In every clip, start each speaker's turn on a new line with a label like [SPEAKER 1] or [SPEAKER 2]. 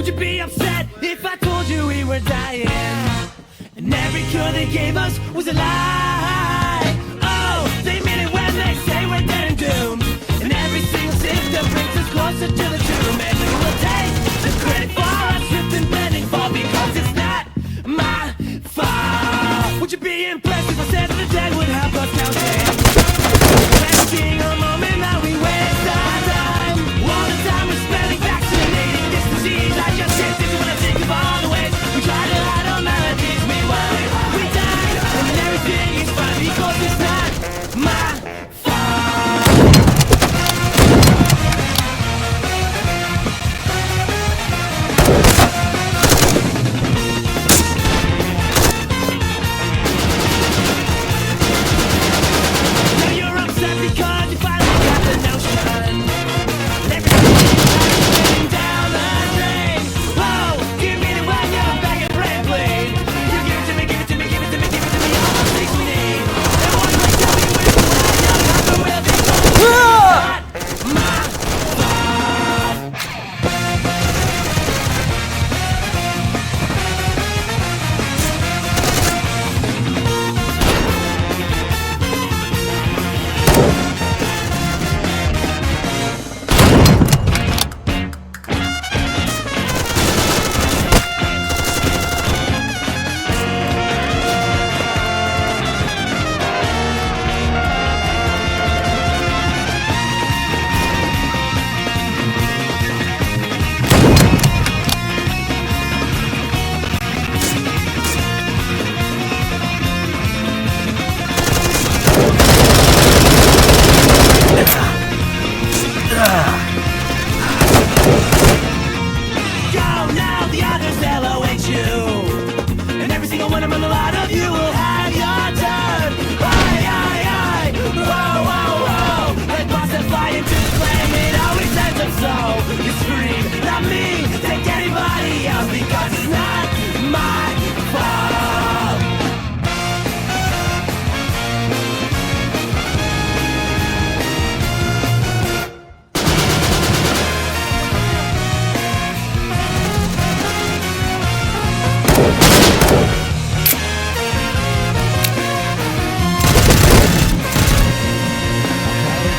[SPEAKER 1] Would you be upset if I told you we were dying? And every cure they gave us was a lie. Oh, they mean it when they say we're dead and doomed. And every single symptom brings us closer to the tomb. And we will take the credit for our slipped and bending fall, because it's not my fault. Would you be impressed if I said that the dead would help us counting? Wasting a moment that we waste our time. All the time we're spending vaccinating this disease. I just can't think when I think of all the ways we try to hide our melodies. We won, we died, and then everything is fine because it's not my fault. Now you're upset because you finally got the notion. And everything's down the drain. Whoa, give me the one you're back and brain bleed. You give it to me, give it to me, give it to me, give it to me, all the things we need. And one way tell me when you're comfort will be gone. It's not my fault. Go now, the others they'll await you. And every single one of them, a lot of you will have your turn. Aye, aye, aye, whoa, whoa, whoa. Like boss that fly into the flame, it always ends up so. You scream, not me, take anybody else, because it's not my fault.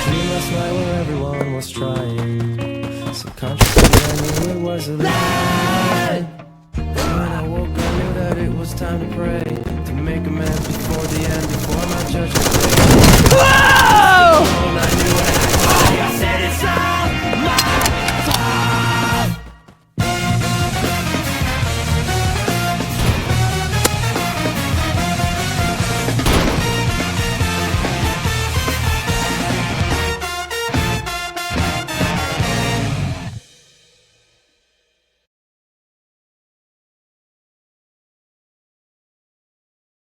[SPEAKER 2] Dream last night where everyone was trying. Subconsciously I knew it was a lie. And when I woke I knew that it was time to pray, to make amends before the end, before my judgment day.